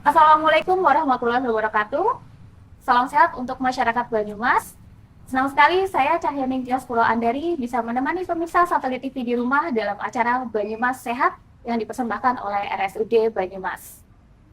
Assalamualaikum warahmatullahi wabarakatuh. Salam sehat untuk masyarakat Banyumas. Senang sekali saya Cahyaning Tias Pulau Andari bisa menemani pemirsa satelit TV di rumah dalam acara Banyumas Sehat yang dipersembahkan oleh RSUD Banyumas.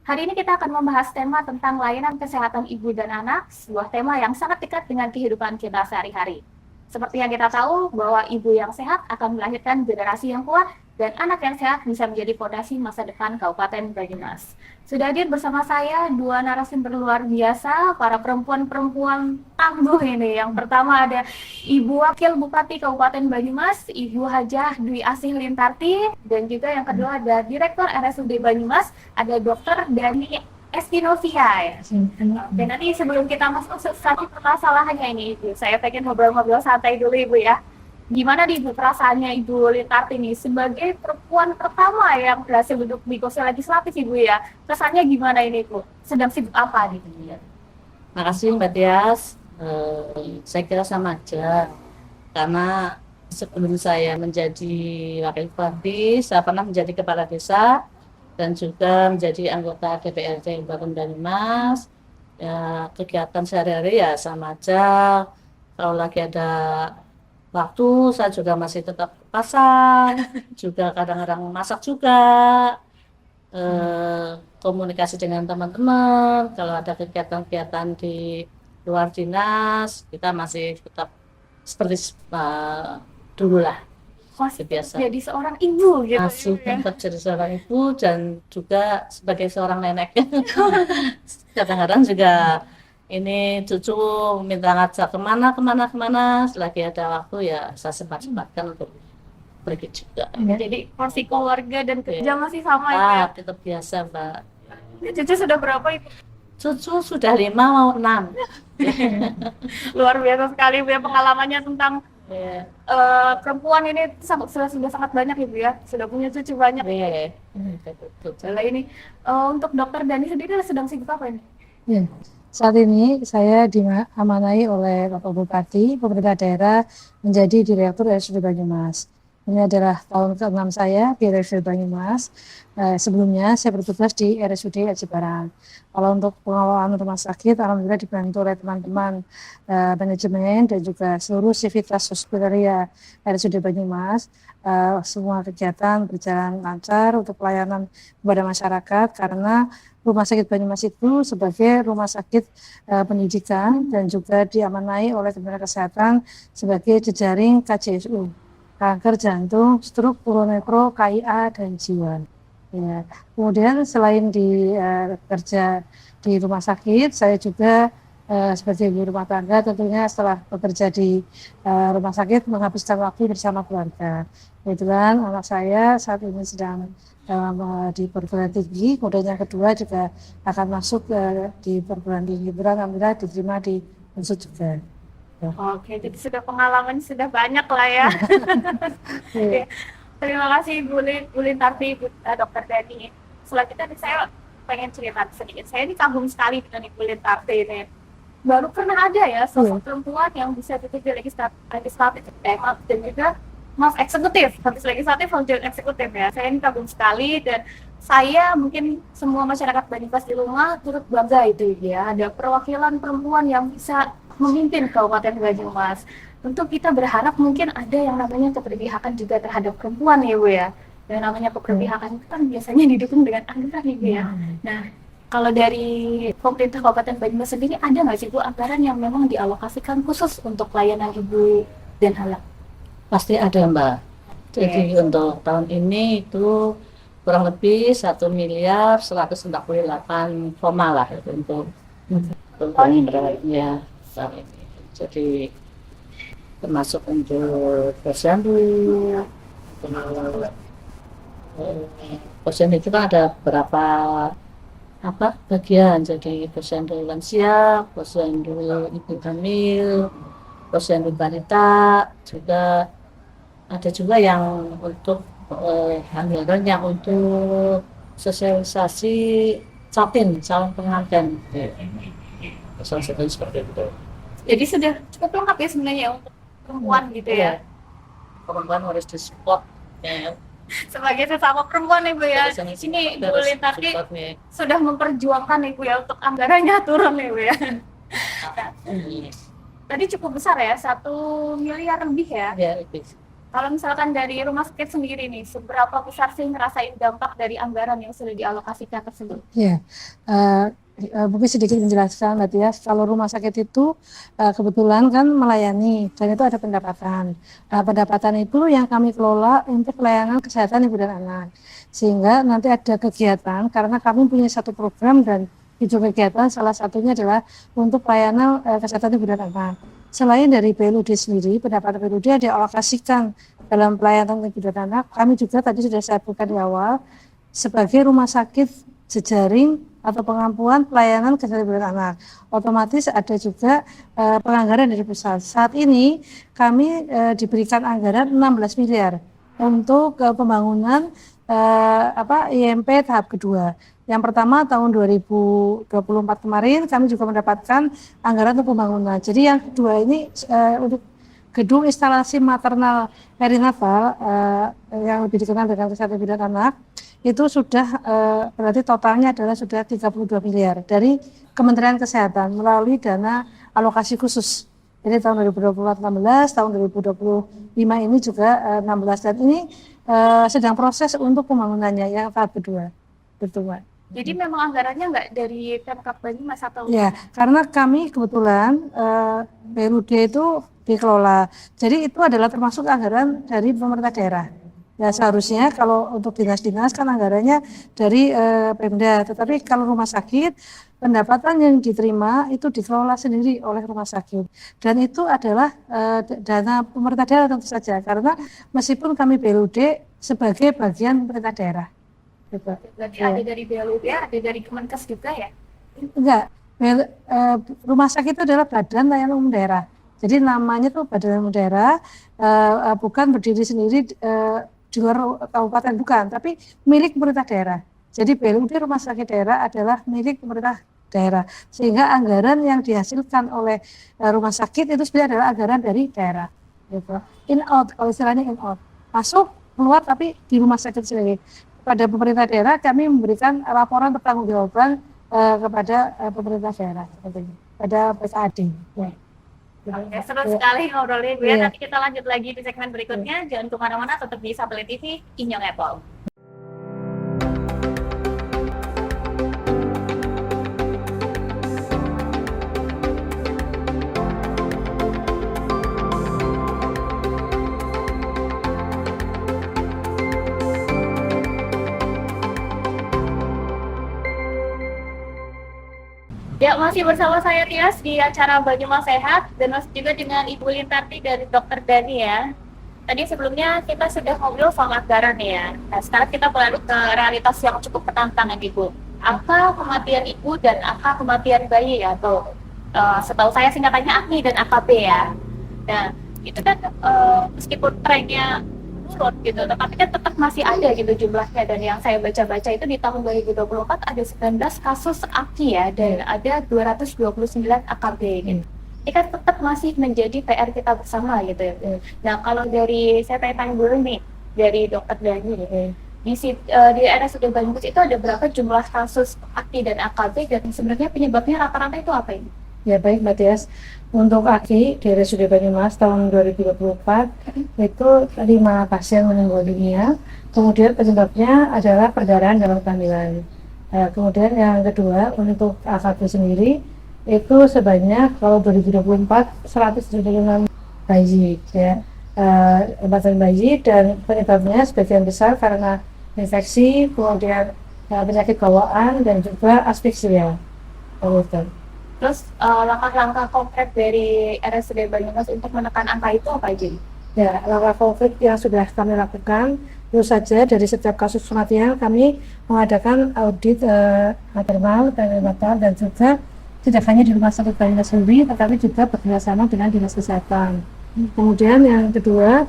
Hari ini kita akan membahas tema tentang layanan kesehatan ibu dan anak, sebuah tema yang sangat dekat dengan kehidupan kita sehari-hari. Seperti yang kita tahu bahwa ibu yang sehat akan melahirkan generasi yang kuat dan anak yang sehat bisa menjadi fondasi masa depan Kabupaten Banyumas. Sudah hadir bersama saya dua narasumber luar biasa, para perempuan-perempuan tangguh ini. Yang pertama ada Ibu Wakil Bupati Kabupaten Banyumas, Ibu Hajah Dwi Asih Lintarti, dan juga yang kedua ada Direktur RSUD Banyumas, ada Dr. Dani Estinovia ya. Dan nanti sebelum kita masuk satu permasalahannya ini Ibu, saya pengen ngobrol-ngobrol santai dulu Ibu ya. Gimana nih Ibu perasaannya Ibu Lintarti nih sebagai perempuan pertama yang berhasil duduk di kursi legislatif Ibu ya? Kesannya gimana ini Ibu? Sedang sibuk apa gitu ya? Makasih Mbak Tias. Saya kira sama aja, karena sebelum saya menjadi wakil bupati, saya pernah menjadi kepala desa dan juga menjadi anggota DPRD Kabupaten Banyumas. Ya, kegiatan sehari-hari ya sama aja. Kalau lagi ada waktu, saya juga masih tetap ke pasar, juga kadang-kadang masak juga. Komunikasi dengan teman-teman. Kalau ada kegiatan-kegiatan di luar dinas, kita masih tetap seperti dulu lah, Masih biasa. jadi seorang ibu gitu Masih Ibu ya? tetap jadi seorang ibu dan juga sebagai seorang nenek. Kadang-kadang juga ini cucu minta ngajak kemana, selagi ada waktu ya saya sempat-sempatkan untuk pergi juga. Jadi porsi keluarga dan kerja masih sama Ibu ya? Tetap biasa Mbak. Cucu sudah berapa Ibu? Cucu sudah 5 mau 6. Luar biasa sekali Ibu ya pengalamannya tentang Iya. perempuan ini sudah sangat banyak Ibu ya, sudah punya cucu banyak. Iya. Jadi ini untuk Dokter Dani sendiri sedang sibuk apa ini? Ya, saat ini saya diamanai oleh Bapak Bupati, pemerintah daerah menjadi Direktur RSUD Banyumas. Ini adalah tahun ke-6 saya di RSUD Banyumas. Sebelumnya saya bertugas di RSUD Aji Barang. Kalau untuk pengelolaan rumah sakit, alhamdulillah dibantu oleh teman-teman manajemen dan juga seluruh sivitas hospitalia RSUD Banyumas. Semua kegiatan berjalan lancar untuk pelayanan kepada masyarakat karena Rumah Sakit Banyumas itu sebagai rumah sakit pendidikan dan juga diamanai oleh Kementerian Kesehatan sebagai jejaring KJSU, kanker jantung, stroke, uronepro, KIA, dan jiwa. Ya. Kemudian selain kerja di rumah sakit, saya juga sebagai ibu rumah tangga tentunya setelah bekerja di rumah sakit menghabiskan waktu bersama keluarga. Kebetulan anak saya saat ini sedang di perguruan tinggi, kemudian yang kedua juga akan masuk di perguruan tinggi. Alhamdulillah diterima di Unsur juga. Oke, jadi sudah pengalaman sudah banyak lah ya. Oke. Terima kasih Bu Lintarti, Dokter Dani. Selanjutnya saya pengen cerita sedikit. Saya ini kagum sekali dengan Ibu Lintarti ini. Baru pernah ada ya sosok perempuan yang bisa duduk di legislatif dan juga eksekutif, habis legislatif, habis eksekutif ya. Saya ini kagum sekali dan saya mungkin semua masyarakat Banyumas di rumah turut bangga itu ya. Ada perwakilan perempuan yang bisa memimpin Kabupaten Banyumas. Tentu kita berharap mungkin ada yang namanya keberpihakan juga terhadap perempuan ya Bu ya. Dan namanya keberpihakan itu kan biasanya didukung dengan anggaran ya Bu ya. Nah, kalau dari pemerintah Kabupaten Banyumas sendiri ada nggak sih Bu anggaran yang memang dialokasikan khusus untuk layanan ibu dan anak? Pasti ada Mbak. Jadi untuk tahun ini itu kurang lebih 1.148 lah untuk ya tahun ini. Jadi termasuk untuk posyandu. Posyandu itu kan ada beberapa bagian. Jadi posyandu lansia, posyandu ibu hamil, posyandu balita, juga ada juga yang untuk anggaran yang untuk sosialisasi calon pengantin. Seperti itu. Jadi sudah cukup lengkap ya sebenarnya untuk perempuan gitu ya. Perempuan harus disupport ya. Sebagai sesama perempuan nih Bu ya, Sama-sama ini Bu harus Lintarti support nih. sudah memperjuangkan nih Bu ya untuk anggarannya turun nih Bu ya. Tadi cukup besar ya, 1 miliar lebih ya. Ya, itu. Kalau misalkan dari rumah sakit sendiri nih, seberapa besar sih ngerasain dampak dari anggaran yang sudah dialokasikan tersebut? Ya, mungkin sedikit menjelaskan Mbak Tias, kalau rumah sakit itu kebetulan kan melayani dan itu ada pendapatan. Nah, pendapatan itu yang kami kelola untuk pelayanan kesehatan ibu dan anak. Sehingga nanti ada kegiatan karena kami punya satu program dan itu kegiatan salah satunya adalah untuk pelayanan kesehatan ibu dan anak. Selain dari PLUD sendiri, pendapatan PLUD dialokasikan dalam pelayanan ibu dan anak. Kami juga tadi sudah saya sebutkan di awal sebagai rumah sakit jejaring atau pengampuan pelayanan kesehatan ibu dan anak. Otomatis ada juga penganggaran dari pusat. Saat ini kami diberikan anggaran 16 miliar untuk pembangunan IMP tahap kedua. Yang pertama tahun 2024 kemarin kami juga mendapatkan anggaran untuk pembangunan. Jadi yang kedua ini untuk gedung instalasi maternal perinatal yang lebih dikenal dengan kesehatan ibu dan anak itu sudah berarti totalnya adalah sudah 32 miliar dari Kementerian Kesehatan melalui dana alokasi khusus. Jadi tahun 2024 16, tahun 2025 ini juga 16 dan ini sedang proses untuk pembangunannya yang tahap kedua. Betul, Mbak. Jadi memang anggarannya nggak dari Pemkab Banyumas atau? Ya, karena kami kebetulan PLUD itu dikelola. Jadi itu adalah termasuk anggaran dari pemerintah daerah. Ya seharusnya kalau untuk dinas-dinas kan anggarannya dari Pemda. Tetapi kalau rumah sakit pendapatan yang diterima itu dikelola sendiri oleh rumah sakit. Dan itu adalah dana pemerintah daerah tentu saja. Karena meskipun kami PLUD sebagai bagian pemerintah daerah. Berarti ada dari BLUD, ada dari Kemenkes juga ya? Enggak, rumah sakit itu adalah badan layanan umum daerah. Jadi namanya tuh badan layanan umum daerah, bukan berdiri sendiri di luar kabupaten, bukan, tapi milik pemerintah daerah. Jadi BLUD rumah sakit daerah adalah milik pemerintah daerah. Sehingga anggaran yang dihasilkan oleh rumah sakit itu sebenarnya adalah anggaran dari daerah. Gitu. In out, kalau istilahnya in out. Masuk, keluar tapi di rumah sakit sendiri. Pada pemerintah daerah kami memberikan laporan pertanggungjawaban kepada pemerintah daerah pada PKAD. Ya. Oke, seru sekali ngobrolnya Bu ya. Iya. Nanti kita lanjut lagi di segmen berikutnya. Jangan kemana-mana, tetap di Sapele TV, Inyong Apple. Ya, masih bersama saya Tias di acara Banyumas Sehat dan masih juga dengan Ibu Lintarti dari Dokter Dani ya. Tadi sebelumnya kita sudah ngobrol soal anggaran ya. Nah, sekarang kita beralih ke realitas yang cukup menantang Ibu. Angka kematian ibu dan angka kematian bayi ya, atau setahu saya singkatannya AKMI dan AKB ya. Nah, itu kan meskipun trennya turun gitu, tetapi kan tetap masih ada gitu jumlahnya. Dan yang saya baca-baca itu di tahun 2024 ada 19 kasus AKI ya, dan ada 229 AKB gitu. Ini kan tetap masih menjadi PR kita bersama gitu ya. Nah, kalau dari saya tanya dulu nih dari Dokter Dani di RSUD Banyumas itu ada berapa jumlah kasus AKI dan AKB, dan sebenarnya penyebabnya rata-rata itu apa ini? Ya baik Mbak Tias, untuk AKI di RSUD Banyumas tahun 2024 itu 5 pasien meninggal dunia, kemudian penyebabnya adalah perdarahan dalam kehamilan. Kemudian yang kedua untuk AKB sendiri itu sebanyak kalau 2024 176 bayi ya, 4 bayi, dan penyebabnya sebagian besar karena infeksi, kemudian penyakit bawaan dan juga asfiksia. Terus langkah-langkah konkret dari RSUD Banyumas untuk menekan angka itu apa aja? Ya, langkah konkret yang sudah kami lakukan, tentu saja dari setiap kasus kematian kami mengadakan audit maternal dan neonatal, dan juga tidak hanya di rumah sakit Banyumas sendiri, tetapi juga bekerjasama dengan dinas kesehatan. Kemudian yang kedua,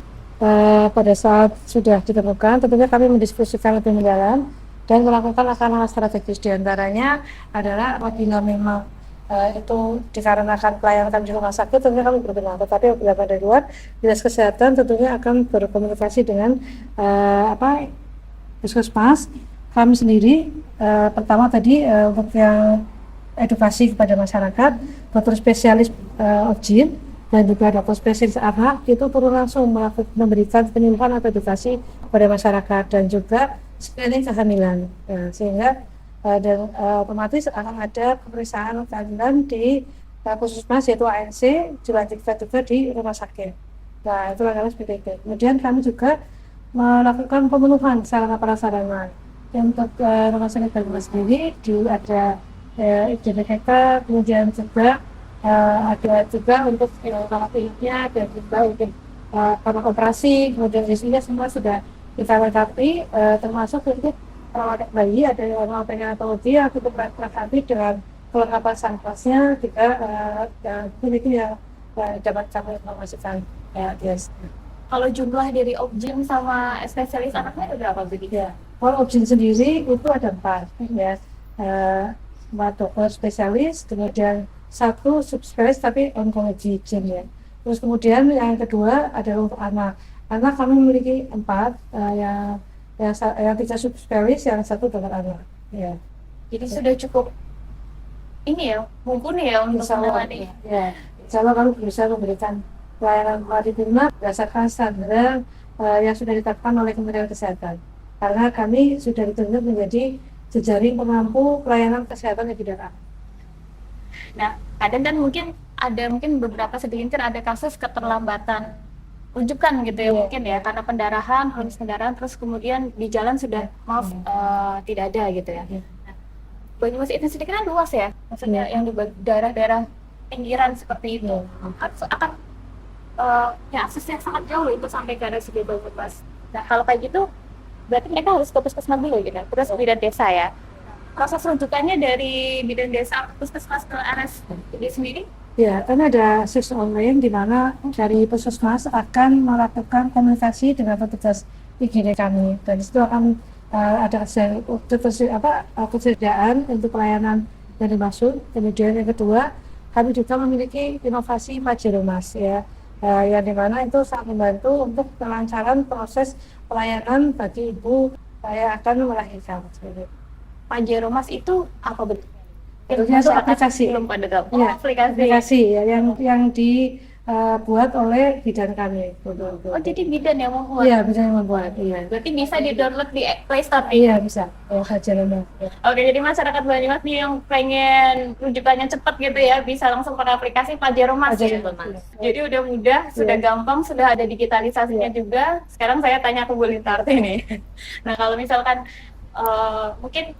pada saat sudah ditemukan, tentunya kami mendiskusikan lebih mendalam dan melakukan langkah-langkah strategis. Di antaranya adalah apabila memang itu dikarenakan pelayanan kami di rumah sakit tentunya kami berkenan, tetapi apabila dari luar dinas kesehatan tentunya akan berkomunikasi dengan puskesmas kami sendiri. Pertama tadi untuk yang edukasi kepada masyarakat, dokter spesialis OBGYN dan juga dokter spesialis anak itu turun langsung memberikan penyuluhan atau edukasi kepada masyarakat dan juga screening kehamilan, sehingga dan otomatis akan ada pemeriksaan kehamilan di puskesmas yaitu ANC, dilanjutkan juga di rumah sakit. Nah itu langkahnya seperti itu. Kemudian kami juga melakukan pemenuhan sarana prasarana untuk rumah sakit Banyumas sendiri ada IGBK, kemudian juga ada juga untuk kamar kliniknya dan juga untuk kamar operasi, kemudian isinya semua sudah kita lengkapi, termasuk untuk perawatan bayi ada yang neonatologi yang cukup lengkapi dengan kelengkapan sanitasinya juga klinik yang dapat kami informasikan yes. Kalau jumlah dari OBGYN sama spesialis anaknya ada berapa begitu? Ya, kalau OBGYN sendiri itu ada 4 ya, 4 dokter spesialis, kemudian 1 subspesialis tapi onkologi gyn ya. Terus kemudian yang kedua adalah untuk anak kami memiliki 4 yang 3 subspesialis, yang 1 dokter anak ya. Jadi sudah cukup ini ya, mumpuni ya untuk menangani. Ya, insya Allah kami bisa memberikan pelayanan paripurna berdasarkan standar yang sudah ditetapkan oleh Kementerian Kesehatan. Karena kami sudah ditunjuk menjadi jejaring pemampu pelayanan kesehatan yang bidang. Nah, kadang kan mungkin beberapa segelintir ada kasus keterlambatan rujukan gitu ya, mungkin ya karena pendarahan, kronis pendarahan, terus kemudian di jalan sudah tidak ada gitu ya. Nah, Banyumas itu sendiri kan luas ya, maksudnya yang di daerah-daerah pinggiran seperti itu akan ya aksesnya sangat jauh itu sampai ke RSUD Banyumas. Nah kalau kayak gitu berarti mereka harus ke puskesmas dulu gitu, terus bidan desa ya. Proses rujukannya dari bidan desa ke puskesmas ke RSUD sendiri? Ya, kan ada sistem online di mana dari puskesmas akan melakukan komunikasi dengan petugas IGD kami, dan itu akan ada ketersediaan untuk pelayanan yang dimaksud. Kemudian yang kedua, kami juga memiliki inovasi Pajeromas ya, yang dimana itu sangat membantu untuk kelancaran proses pelayanan bagi ibu yang akan melahirkan. Pajeromas itu apa bentuknya? Bentuknya itu aplikasi. Belum pada tahu. Ya, aplikasi ya, yang dibuat oleh bidan kami. Oh, jadi bidan yang membuat? Iya, bidan yang membuat. Iya. Berarti bisa di-download di Play Store? Iya, bisa. Pajeromas. Ya. Oke, jadi masyarakat Banyumas nih yang pengen rujukannya cepat gitu ya, bisa langsung pakai aplikasi Pajeromas ya. Jadi udah mudah, sudah gampang, sudah ada digitalisasinya juga. Sekarang saya tanya ke Bu Lintarti nih. Nah, kalau misalkan mungkin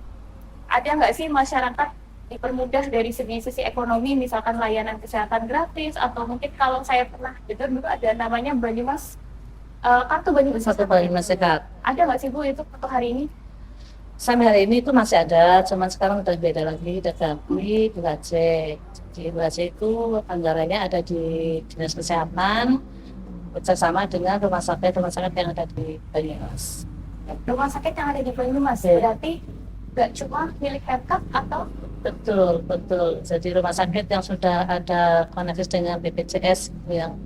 ada nggak sih masyarakat dipermudah dari sisi ekonomi, misalkan layanan kesehatan gratis, atau mungkin kalau saya pernah dengar dulu ada namanya Banyumas kartu Banyumas Sehat. Ada nggak sih Bu itu untuk hari ini? Sampai hari ini itu masih ada, cuman sekarang udah beda lagi, udah ganti UHC. Jadi UHC itu anggarannya ada di Dinas Kesehatan bersama dengan rumah sakit yang ada di Banyumas. Rumah sakit yang ada di Banyumas berarti nggak cuma milik Pemkab atau? Betul. Jadi rumah sakit yang sudah ada koneksi dengan BPJS yang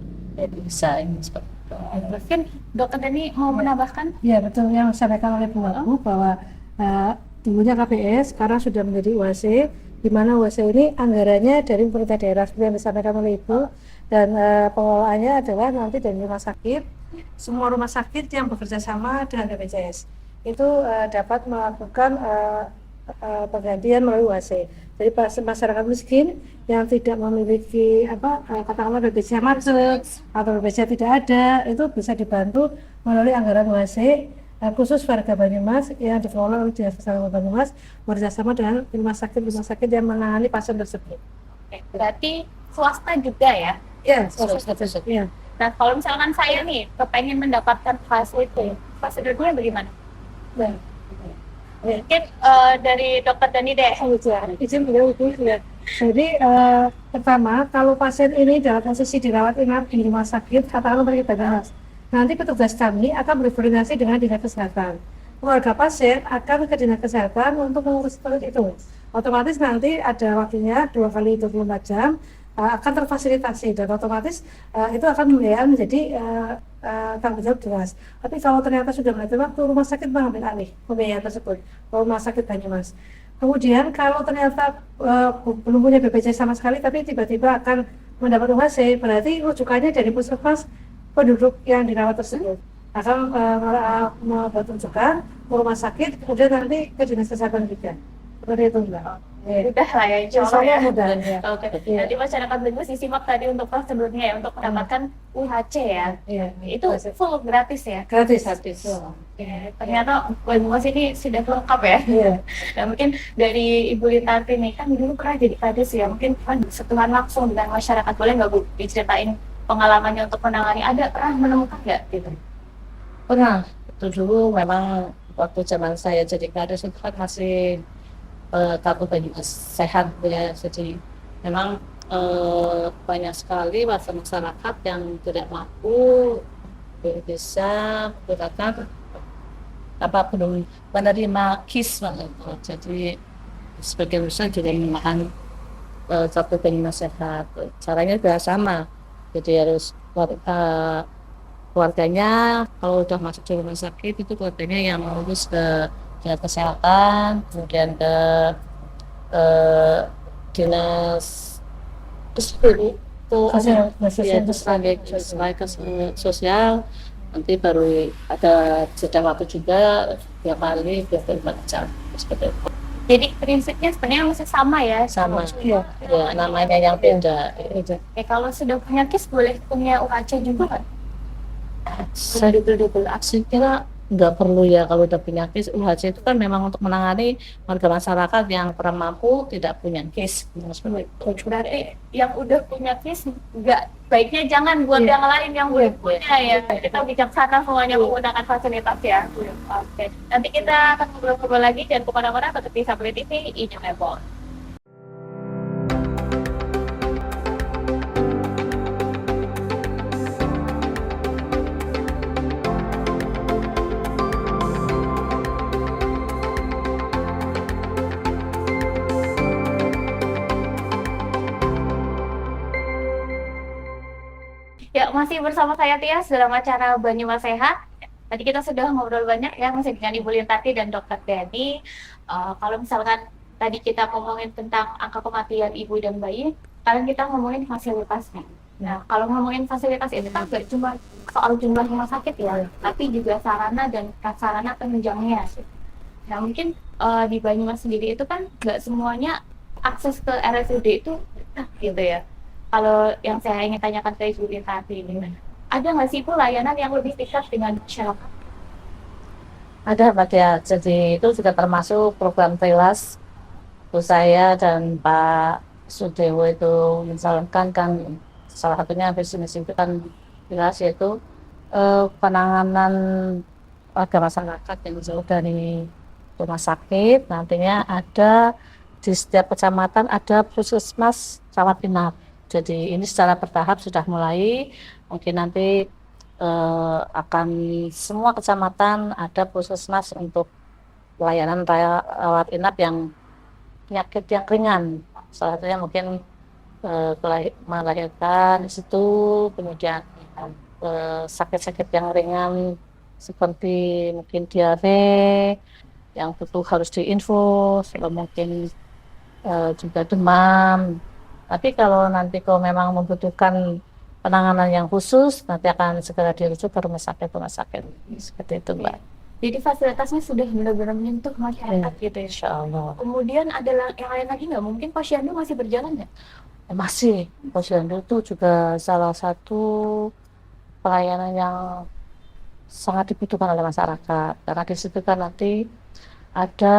bisa ini seperti itu. Mungkin Dokter Deni mau menambahkan? Ya, betul yang disampaikan oleh Bu Wahyu bahwa dulunya KPS sekarang sudah menjadi UHC, di mana UHC ini anggarannya dari pemerintah daerah seperti yang disampaikan oleh Ibu, dan pengelolaannya adalah nanti dari rumah sakit. Semua rumah sakit yang bekerja sama dengan BPJS itu dapat melakukan penggantian melalui UHC. Jadi masyarakat miskin yang tidak memiliki katakanlah BPJS macet atau BPJS tidak ada, itu bisa dibantu melalui anggaran UHC khusus warga Banyumas yang dikelola oleh Dinas Kesehatan Banyumas bekerjasama dengan rumah sakit yang menangani pasien tersebut. Oke, berarti swasta juga ya? Ya, swasta. Ya. Nah, kalau misalkan saya nih kepengen mendapatkan fasilitas, prosedurnya bagaimana? Ya. Mungkin dari Dokter Deni deh. Izin beliau Ibu. Jadi pertama, kalau pasien ini dalam posisi dirawat inap di rumah sakit, katakanlah mereka Banyumas, nanti petugas kami akan berkoordinasi dengan Dinas Kesehatan. Keluarga pasien akan ke Dinas Kesehatan untuk mengurus seperti itu. otomatis nanti ada waktunya 2 kali 24 jam akan terfasilitasi dan otomatis itu akan menjadi tanggung jawab jelas. Tapi kalau ternyata sudah mati waktu, rumah sakit mengambil alih pembiayaan tersebut, rumah sakit Banyumas. Kemudian kalau ternyata belum punya BPJS sama sekali, tapi tiba-tiba akan mendapat UHC, berarti rujukannya dari puskesmas penduduk yang dirawat tersebut akan membuat rujukan ke rumah sakit, kemudian nanti ke dinas kesehatan juga. Seperti itu, Mbak. Mudah lah ya, insya Allah ya. Mudah, ya. Oke, Iya. jadi masyarakat Banyumas disimak tadi untuk prosedurnya ya, untuk mendapatkan UHC ya. Iya. Itu full gratis ya. Gratis. Ternyata Banyumas ini sudah lengkap ya. Iya. Dan mungkin dari Ibu Lintarti nih kan dulu pernah jadi kades ya, mungkin kan sentuhan langsung dengan masyarakat, boleh nggak Bu diceritain pengalamannya untuk menangani, ada pernah menemukan nggak gitu? Pernah, itu dulu memang waktu zaman saya jadi kades itu kan masih Kabupaten Banyumas sehat ya, jadi memang banyak sekali masyarakat yang tidak mampu bisa menggunakan belum menerima KIS, jadi sebagian besar juga menggunakan kartu Banyumas sehat. Caranya juga sama, jadi harus keluarganya kalau udah masuk di rumah sakit itu keluarganya yang mengurus ke dinas kesehatan, kemudian ke dinas sosial, sosial, nanti baru ada jeda waktu juga tiap hari 24 jam seperti itu. Jadi prinsipnya sebenarnya masih sama ya? Sama, Iya. ya namanya yang beda. Kalau sudah punya KIS boleh punya UHC juga kan? Saya kira nggak perlu ya kalau udah punya KIS. UHC itu kan memang untuk menangani warga masyarakat yang kurang mampu tidak punya KIS. Berarti yang udah punya KIS nggak, baiknya jangan buat yang lain yang belum punya ya. Kita bijaksana semuanya menggunakan fasilitas ya. Oke. Nanti kita akan ngobrol-ngobrol lagi, dan kemana-mana tetap di Sapri TV, Ijeng Lepon. Ya, masih bersama saya Tias dalam acara Banyumas Sehat. Tadi kita sudah ngobrol banyak ya, masih dengan Ibu Lintarti dan Dr. Deni. Kalau misalkan tadi kita ngomongin tentang angka kematian ibu dan bayi, sekarang kita ngomongin fasilitasnya. Nah, kalau ngomongin fasilitas itu kan gak cuma soal jumlah rumah sakit ya, tapi juga sarana dan prasarana penunjangnya. Nah, mungkin di Banyumas sendiri itu kan nggak semuanya akses ke RSUD itu gitu ya. Kalau yang saya ingin tanyakan ke Ibu Lintarti ini, ada nggak sih Bu layanan yang lebih dekat dengan masyarakat? Ada Mbak ya, jadi itu juga termasuk program Telas. Saya dan Pak Sudewo itu menjalankan kan salah satunya visi misi itu kan Telas, yaitu penanganan warga masyarakat yang jauh dari rumah sakit. Nantinya ada di setiap kecamatan ada puskesmas rawat inap. Jadi ini secara bertahap sudah mulai, mungkin nanti akan semua kecamatan ada puskesmas untuk pelayanan rawat inap yang penyakit yang ringan. Salah satunya mungkin melahirkan di situ, kemudian sakit-sakit yang ringan seperti mungkin diare yang butuh harus diinfus, atau mungkin juga demam. Tapi kalau nanti memang membutuhkan penanganan yang khusus, nanti akan segera dirujuk ke rumah sakit seperti itu, Mbak. Jadi fasilitasnya sudah benar-benar menyentuh masyarakat gitu ya. Insya Allah. Kemudian ada yang lain lagi nggak? Mungkin posyandu masih berjalan nggak? Masih, posyandu itu juga salah satu pelayanan yang sangat dibutuhkan oleh masyarakat. Karena di situ kan nanti ada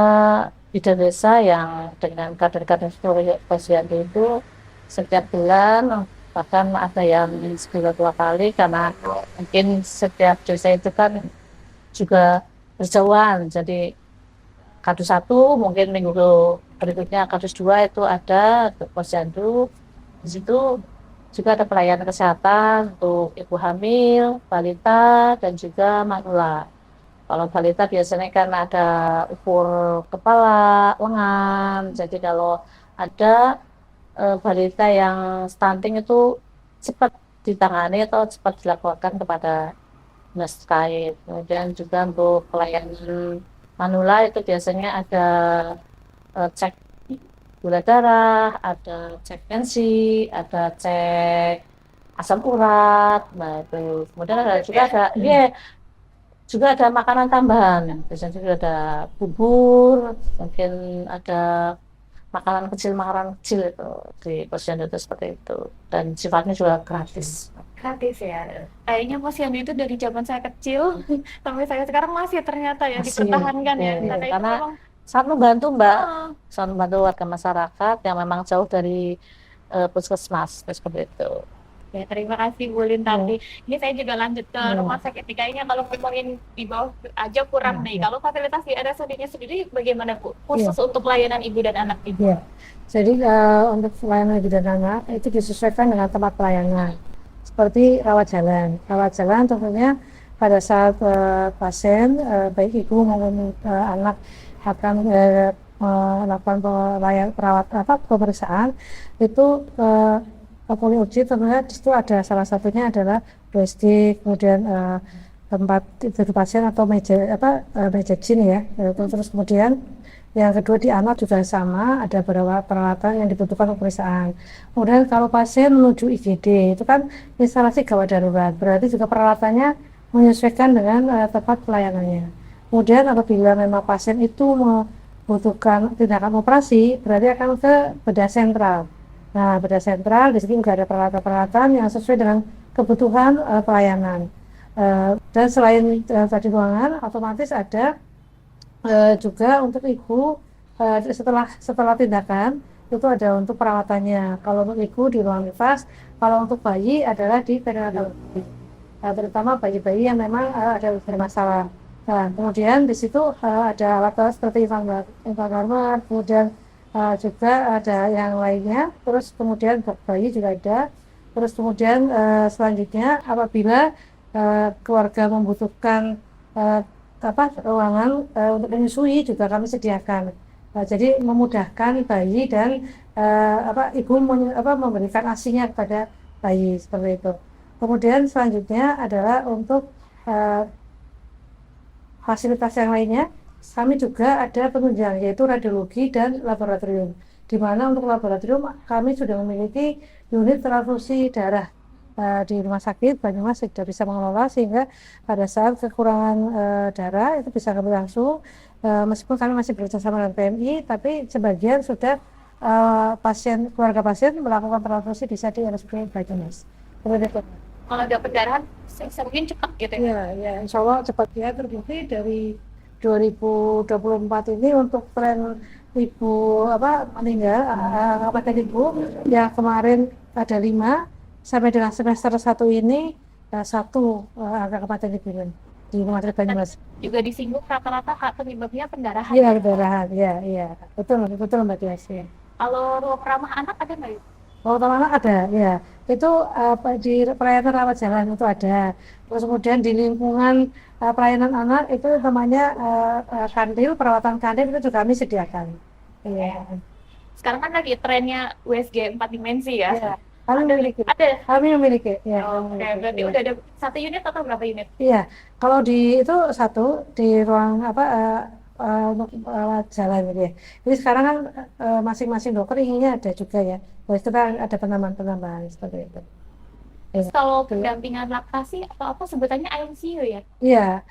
bidan desa yang dengan kader-kader posyandu itu setiap bulan, bahkan ada yang sebulan 2 kali, karena mungkin setiap desa itu kan juga berjauhan. Jadi kadus 1 mungkin minggu berikutnya kadus 2 itu ada posyandu. Di situ juga ada pelayanan kesehatan untuk ibu hamil, balita, dan juga manula. Kalau balita biasanya kan ada ukur kepala, lengan. Jadi kalau ada balita yang stunting itu cepat ditangani atau cepat dilaporkan kepada dinas terkait. Kemudian juga untuk pelayanan manula itu biasanya ada cek gula darah, ada cek tensi, ada cek asam urat. Nah, itu. Kemudian ada juga ada, iya, juga ada makanan tambahan. Biasanya juga ada bubur, mungkin ada makanan kecil itu di posyandu itu seperti itu. Dan sifatnya juga gratis. Gratis ya. Kayaknya posyandu itu dari zaman saya kecil sampai saya sekarang masih ternyata ya Masih, dipertahankan ya. iya. Karena itu Karena memang sangat membantu Mbak, ah, sangat membantu warga masyarakat yang memang jauh dari puskesmas seperti itu. ya, terima kasih Bu Lintati. Ini saya juga lanjut ke rumah sakit. Kayaknya kalau ngomongin di bawah aja kurang nih. Kalau fasilitas di RSUD-nya sendiri bagaimana Bu? Khusus untuk layanan ibu dan anak ibu. Iya. Jadi untuk pelayanan ibu dan anak itu disesuaikan dengan tempat pelayanan. Seperti rawat jalan. Rawat jalan tentunya pada saat pasien baik ibu maupun anak akan melakukan pemeriksaan itu polio uji tentunya di situ ada salah satunya adalah joystick, kemudian tempat tidur pasien atau meja jin ya. Terus kemudian yang kedua di anak juga sama, ada beberapa peralatan yang dibutuhkan untuk pemeriksaan. Kemudian kalau pasien menuju IGD, itu kan instalasi gawat darurat, berarti juga peralatannya menyesuaikan dengan tempat pelayanannya. Kemudian apabila memang pasien itu membutuhkan tindakan operasi, berarti akan ke bedah sentral. Nah, bedah sentral di sini juga ada peralatan-peralatan yang sesuai dengan kebutuhan pelayanan. Dan selain tadi ruangan, otomatis ada juga untuk ibu setelah tindakan itu ada untuk perawatannya. Kalau untuk ibu di ruang nifas, kalau untuk bayi adalah di perinatal, terutama bayi-bayi yang memang ada bermasalah. Nah, kemudian di situ ada alat seperti infranormal, kemudian juga ada yang lainnya. Terus kemudian untuk bayi juga ada. Terus kemudian selanjutnya apabila keluarga membutuhkan ruangan untuk menyusui juga kami sediakan. Jadi memudahkan bayi dan ibu memberikan asinya kepada bayi seperti itu. Kemudian selanjutnya adalah untuk fasilitas yang lainnya, kami juga ada penunjang yaitu radiologi dan laboratorium. Di mana untuk laboratorium kami sudah memiliki unit transfusi darah di rumah sakit Banyumas sudah bisa mengelola sehingga pada saat kekurangan darah itu bisa kami langsung meskipun kami masih bekerjasama dengan PMI tapi sebagian sudah keluarga pasien melakukan transfusi bisa di RSUD Banyumas. Kalau dapat pendarahan mungkin cepat gitu ya? Ya, insya Allah cepat ya, terbukti dari 2024 ini untuk tren ibu meninggal kabupaten ibu yang kemarin ada 5 sampai dengan semester 1 ini 1 angka kabupaten ibu di rumah sakit Banyumas. Juga disinggung rata-rata penyebabnya pendarahan. Iya, pendarahan, iya, betul Mbak Tias. Ya. Kalau ruang ramah anak ada nggak? Oh, taman anak ada, ya. Itu di pelayanan rawat jalan itu ada. Terus kemudian di lingkungan pelayanan anak itu namanya kantil, perawatan kantil itu juga kami sediakan. Iya. Sekarang kan lagi trennya USG 4 dimensi ya? Iya. Kami memiliki. Ada. Kami memiliki. Ya. Oke, berarti udah ada 1 unit atau berapa unit? Iya. Kalau di itu 1 di ruang untuk jalan gitu ya. Jadi sekarang kan masing-masing dokter inginnya ada juga ya. Jadi kita ada penambahan seperti itu. Terus kalau pendampingan laktasi atau apa sebutannya ICU ya? Iya,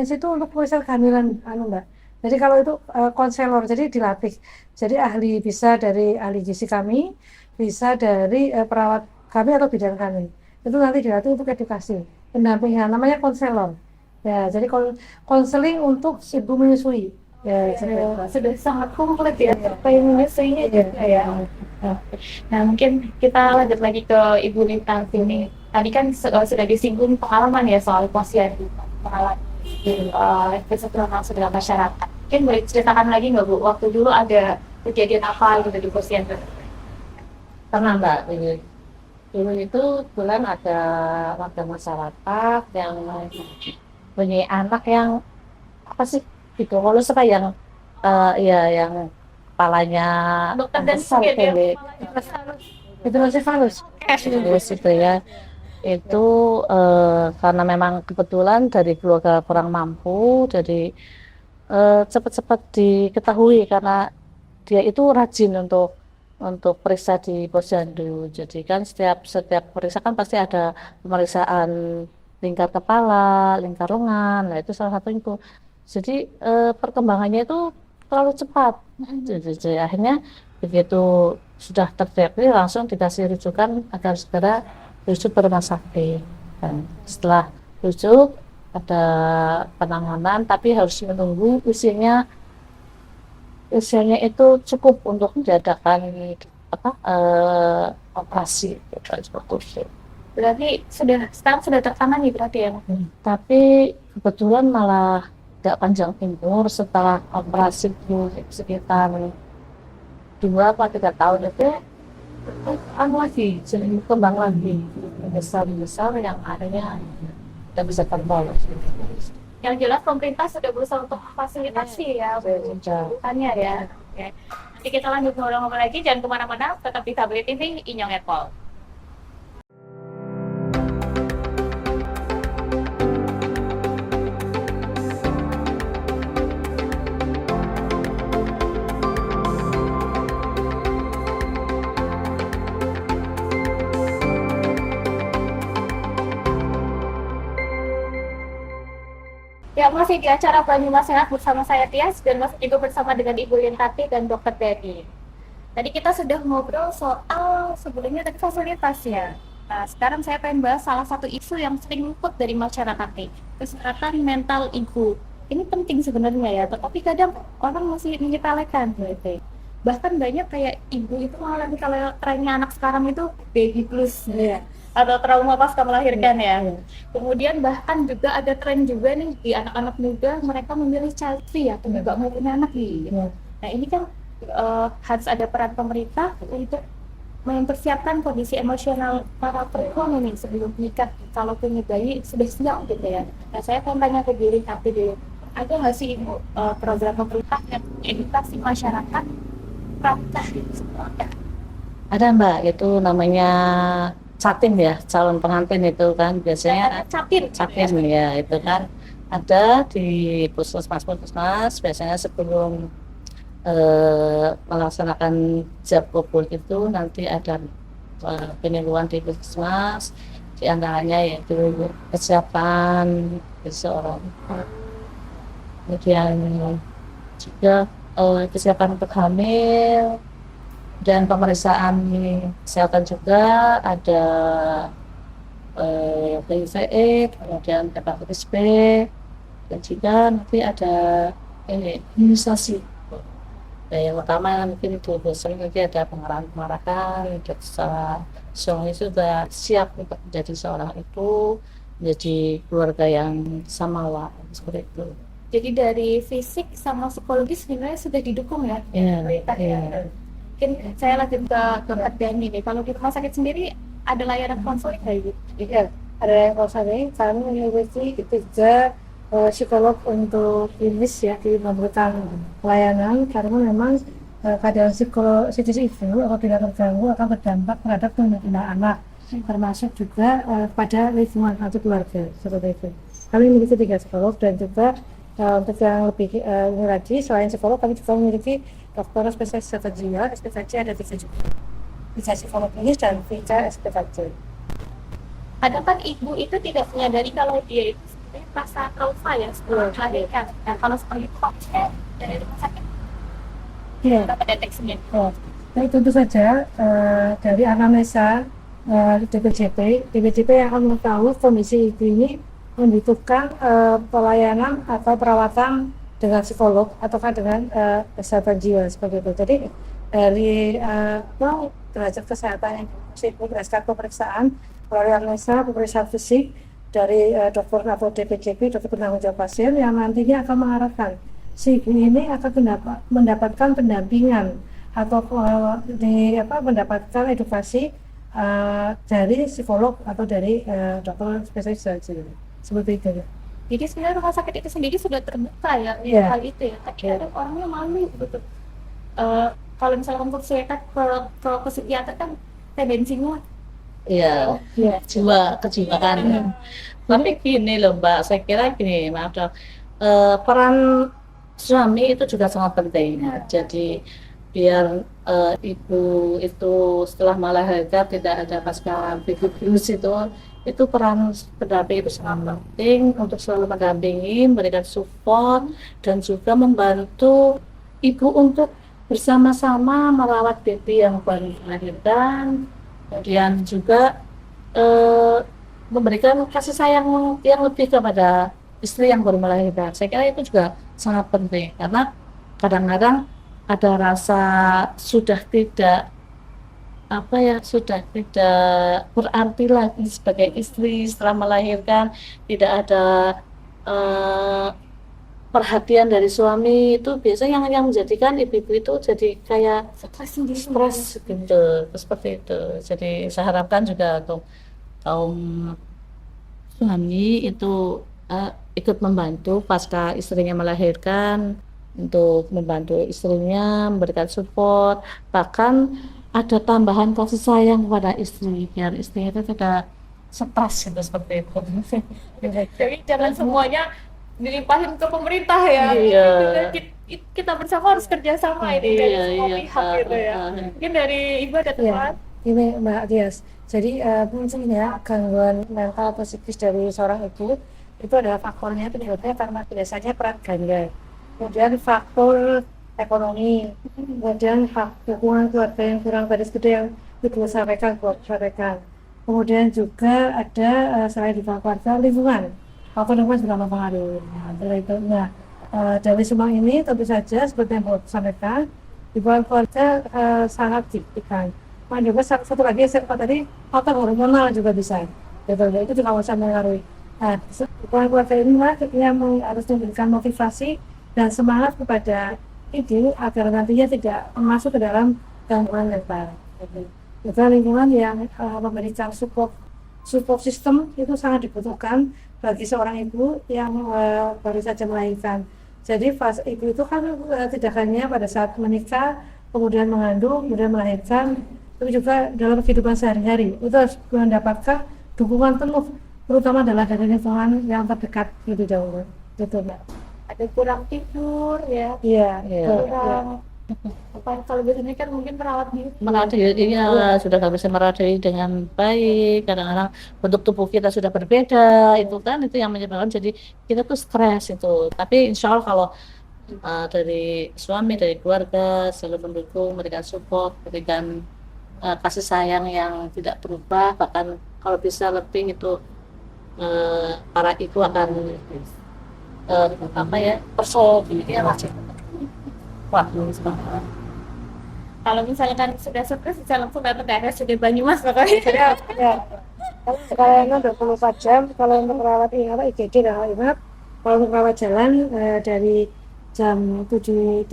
ICU itu untuk pemeriksaan kehamilan Mbak. Jadi kalau itu konselor, jadi dilatih. Jadi bisa dari ahli gizi kami, bisa dari perawat kami atau bidan kami. Itu nanti dilatih untuk edukasi, pendampingan, namanya konselor. Ya, jadi konseling untuk ibu menyusui. Ya, sudah sangat komplit ya, sampai menyusuinya juga ya. Nah, mungkin kita lanjut lagi ke Ibu Lintati ini. Tadi kan sudah disinggung pengalaman ya soal posyandu, pengalaman kesetaraan langsung dengan masyarakat. Mungkin boleh ceritakan lagi nggak Bu, waktu dulu ada kejadian apa gitu di posyandu? Pernah Mbak, dulu itu bulan ada warga masyarakat yang punya anak yang apa sih hidrolus apa yang ya yang kepalanya Dokter dan besar dia pendek hidrosefalus. terus itu ya itu karena memang kebetulan dari keluarga kurang mampu jadi cepat-cepat diketahui karena dia itu rajin untuk periksa di posyandu. Jadi kan setiap setiap periksa kan pasti ada pemeriksaan lingkar kepala, lingkar lengan. Nah, itu salah satu itu. Jadi perkembangannya itu terlalu cepat. Jadi akhirnya begitu sudah terdeteksi langsung dikasih rujukan agar segera rujuk ke rumah sakit. Dan setelah rujuk ada penanganan tapi harus menunggu usianya itu cukup untuk diadakan apa operasi gitu, seperti itu. Berarti sekarang sudah tertangani berarti ya? Tapi kebetulan malah tidak panjang umur setelah operasi itu sekitar 2 atau 3 tahun itu anu lagi jadi kembang lagi besar yang akhirnya tidak bisa tertolong. Yang jelas pemerintah sudah berusaha untuk fasilitasi ya, bukannya ya. Oke. Nanti kita lanjut ngobrol-ngobrol lagi, jangan kemana-mana, tetap di KBR TV, Inyong Epol. Ya, masih di acara Banyumas Sehat bersama saya Tias dan masih juga bersama dengan Ibu Yentati dan Dokter Dedi. Tadi kita sudah ngobrol soal sebelumnya tadi fasilitas ya. Nah, sekarang saya pengen bahas salah satu isu yang sering luput dari masyarakat nih, kesehatan mental ibu. Ini penting sebenarnya ya, tetapi kadang orang masih menyepelekan gitu. Bahkan banyak kayak ibu itu mengalami kalau trennya anak sekarang itu baby blues ya, atau trauma pasca melahirkan ya. Kemudian bahkan juga ada tren juga nih di anak-anak muda mereka memilih child free ya, nggak mau punya anak nih. Nah ini kan harus ada peran pemerintah untuk mempersiapkan kondisi emosional para perempuan ini sebelum nikah. Kalau punya bayi sudah siap gitu ya. Nah saya akan tanya ke diri tapi dulu, ada nggak sih ibu program pemerintah yang edukasi masyarakat praktek gitu? Ada Mbak, itu namanya Catin ya, calon pengantin itu kan biasanya Capir ya itu kan ada di puskesmas biasanya sebelum melaksanakan jab kabul itu nanti ada penyuluhan di puskesmas di antaranya yaitu kesiapan seseorang, kemudian juga kesiapan untuk hamil dan pemeriksaan kesehatan juga ada HIV, kemudian hepatitis B, dan juga nanti ada imunisasi. Nah, yang utama mungkin itu biasanya nanti ada pengarahan dan seorang itu sudah siap untuk menjadi seorang ibu, menjadi keluarga yang samawa seperti itu. Jadi dari fisik sama psikologis sebenarnya sudah didukung ya. Mungkin saya lanjut ke Dokter Dani nih. Kalau di rumah sakit sendiri ada layanan konseling kayak gitu? Iya, ada yang konseling. Kami memiliki 3 psikolog untuk klinis ya di memberikan pelayanan karena memang keadaan psikologis itu apabila terganggu akan berdampak terhadap perkembangan anak termasuk juga pada lingkungan atau keluarga seperti itu. Kami memiliki 3 psikolog dan juga untuk yang lebih ini lagi selain psikolog kami juga memiliki dokter spesialis kesehatan jiwa. SPKJ ada 3 juga, 3 psikolog klinis dan 3 SPKJ. Kadang kan ibu itu tidak menyadari kalau dia itu sebenarnya merasa trauma ya setelah melahirkan. Nah kalau seperti itu fokusnya dari rumah sakit dapat deteksinya. Nah tentu saja dari anamnesa DPJP yang akan mengetahui kondisi ibu ini membutuhkan pelayanan atau perawatan dengan psikolog ataukah dengan kesehatan jiwa seperti itu. Jadi dari derajat kesehatan yang berdasarkan pemeriksaan melalui anamnesa, pemeriksaan fisik dari dokter atau DPJP, dokter penanggung jawab pasien yang nantinya akan mengarahkan si ibu ini akan mendapatkan pendampingan atau mendapatkan edukasi dari psikolog atau dari dokter spesialis jiwa. Seperti itu. Jadi sebenarnya rumah sakit itu sendiri sudah terbuka ya untuk Iya. hal itu ya. Tapi ada orangnya malu gitu. Eh, Kalau misalkan untuk saya ke psikiater kan tendensinya Iya, Iya. kejiwaan. Jadi Tapi gini loh Mbak, saya kira gini, maaf dong, peran suami itu juga sangat penting. Jadi biar ibu itu setelah melahirkan tidak ada pasca baby blues itu peran pendamping itu sangat penting untuk selalu mendampingi, memberikan support dan juga membantu ibu untuk bersama-sama merawat baby yang baru dilahirkan, kemudian juga eh, memberikan kasih sayang yang lebih kepada istri yang baru melahirkan. Saya kira itu juga sangat penting karena kadang-kadang ada rasa sudah tidak sudah tidak berarti lagi sebagai istri setelah melahirkan, tidak ada eh, perhatian dari suami, itu biasanya yang menjadikan ibu-ibu itu jadi kayak stres gitu, seperti itu. Jadi saya harapkan juga untuk kaum suami itu ikut membantu pasca istrinya melahirkan, untuk membantu istrinya, memberikan support, bahkan ada tambahan kasih sayang kepada istri biar istri itu tidak stres gitu, seperti itu. jadi jangan semuanya dilimpahin ke pemerintah ya. Iya. Kita bersama harus kerjasama ini dari Iya, semua iya. pihak gitu ya. Mungkin dari Ibu ada ya, teman. ini Mbak Tias. Jadi mungkin ya gangguan mental atau psikis dari seorang ibu itu adalah faktornya penyebabnya karena biasanya peran ganda. Kemudian faktor ekonomi, kemudian dukungan keluarga yang kurang baris gede yang ibu sampaikan, buat sampaikan. Kemudian juga ada selain di keluarga lingkungan, faktor lingkungan juga mempengaruhi. Dari semua ini tentu saja seperti yang Bapak sampaikan, hubungan keluarga sangat signifikan. Juga satu lagi saya katakan tadi faktor hormonal juga bisa, gitu. Itu juga bisa mengaruhi. Nah, hubungan keluarga inilah yang harus memberikan motivasi dan semangat kepada ibu agar nantinya tidak masuk ke dalam gangguan mental. Juga lingkungan yang memberikan support system itu sangat dibutuhkan bagi seorang ibu yang baru saja melahirkan. Jadi fase ibu itu kan tidak hanya pada saat menikah, kemudian mengandung, kemudian melahirkan, tapi juga dalam kehidupan sehari-hari itu harus mendapatkan dukungan penuh, terutama adalah dari lingkungan yang terdekat lebih dahulu. Gitu, Mbak. Ada kurang tidur ya, Iya, Iya. kurang kalau biasanya kan mungkin merawat diri. Merawat dirinya sudah nggak bisa merawat diri dengan baik, kadang-kadang bentuk tubuh kita sudah berbeda, itu kan itu yang menyebabkan jadi kita tuh stres itu. Tapi insya Allah kalau dari suami, dari keluarga selalu mendukung, memberikan support, memberikan kasih sayang yang tidak berubah, bahkan kalau bisa lebih itu para ibu akan perso dirinya masih kuat semangat. Kalau misalkan sudah stres bisa langsung datang ke RSUD Banyumas makanya. Ya. Kalau sekarang 24 jam, kalau untuk merawat IGD dan IMAP, kalau untuk merawat jalan dari jam 7.30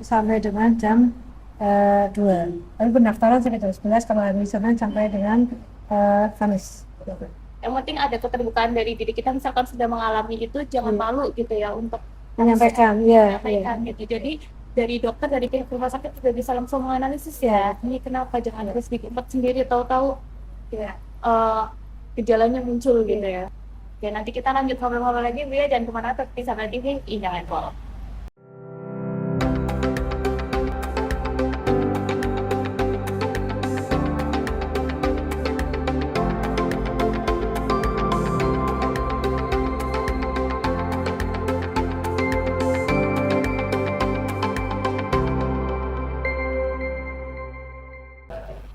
sampai dengan jam 2. Tapi pendaftaran sampai jam 11, kalau hari Senin sampai dengan Kamis. Yang penting ada keterbukaan dari diri kita, misalkan sudah mengalami itu jangan malu gitu ya untuk Menyampaikan, ya. menyampaikan gitu. Jadi dari dokter, dari pihak rumah sakit sudah bisa langsung menganalisis ya, ini kenapa, jangan harus diimpet sendiri, tahu-tahu ya gejalanya muncul gitu ya. Oke, nanti kita lanjut ngobrol-ngobrol lagi Bu ya, jangan kemana, tetap di Sahabat TV, jangan follow.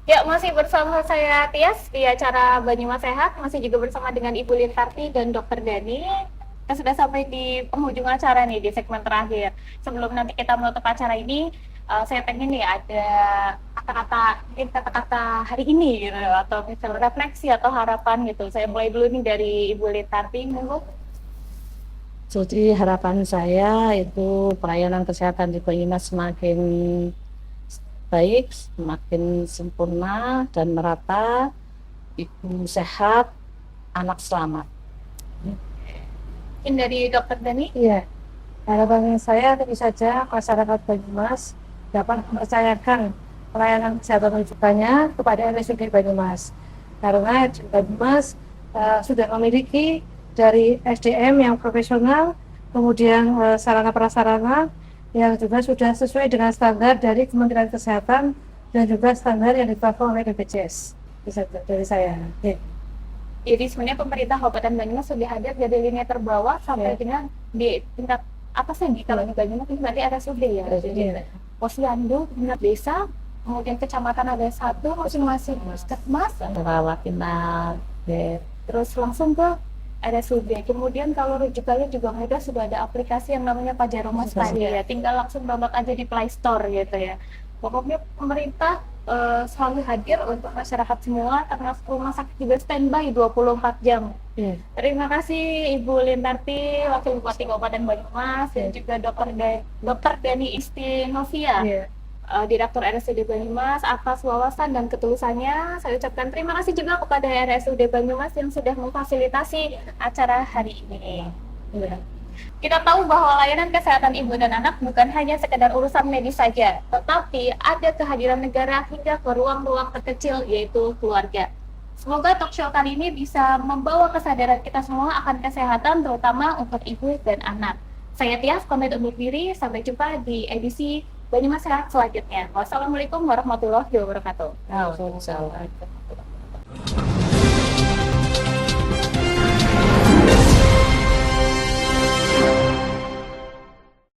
Ya, masih bersama saya Tias di acara Banyumas Sehat, masih juga bersama dengan Ibu Lintarti dan Dokter Dani. Kita sudah sampai di penghujung acara nih, di segmen terakhir. Sebelum nanti kita menutup acara ini, saya pengen nih ada kata-kata hari ini gitu, atau misalnya refleksi atau harapan gitu. Saya mulai dulu nih dari Ibu Lintarti, monggo. Jadi harapan saya itu pelayanan kesehatan di Banyumas semakin baik, semakin sempurna dan merata, ibu sehat, anak selamat. Mungkin dari Dokter Dani. Iya, harapan saya tentu saja masyarakat Banyumas dapat mempercayakan pelayanan kesehatan rujukannya kepada RSUD Banyumas. Karena RSUD Banyumas sudah memiliki dari SDM yang profesional, kemudian sarana prasarana yang juga sudah sesuai dengan standar dari Kementerian Kesehatan dan juga standar yang ditetapkan oleh BPJS. Bisa dari saya. Ya. Jadi sebenarnya pemerintah Kabupaten Banyumas sudah hadir dari lini terbawah sampai dengan di tingkat apa sih kalau di Banyumas itu berarti RSUD ya. Jadi posyandu, tingkat desa, kemudian kecamatan ada satu, masing-masing puskesmas, Rawat inap, terus langsung ke RSUD. Kemudian kalau rujukannya juga mudah, sudah ada aplikasi yang namanya Pajaromas tadi ya. Tinggal langsung download aja di Play Store gitu ya. Pokoknya pemerintah selalu hadir untuk masyarakat semua, termasuk rumah sakit juga standby 24 jam. Terima kasih Ibu Lintarti, Wakil Bupati Kabupaten Banyumas, dan juga Dr. Dani Istinovia, Direktur RSUD Banyumas, atas wawasan dan ketulusannya. Saya ucapkan terima kasih juga kepada RSUD Banyumas yang sudah memfasilitasi acara hari ini. Kita tahu bahwa layanan kesehatan ibu dan anak bukan hanya sekedar urusan medis saja, tetapi ada kehadiran negara hingga ke ruang-ruang terkecil, yaitu keluarga. Semoga talk show kali ini bisa membawa kesadaran kita semua akan kesehatan, terutama untuk ibu dan anak. Saya Tias, pamit undur diri. Sampai jumpa di edisi Banyumas Sehat selanjutnya. Wassalamualaikum warahmatullahi wabarakatuh. Waalaikumsalam.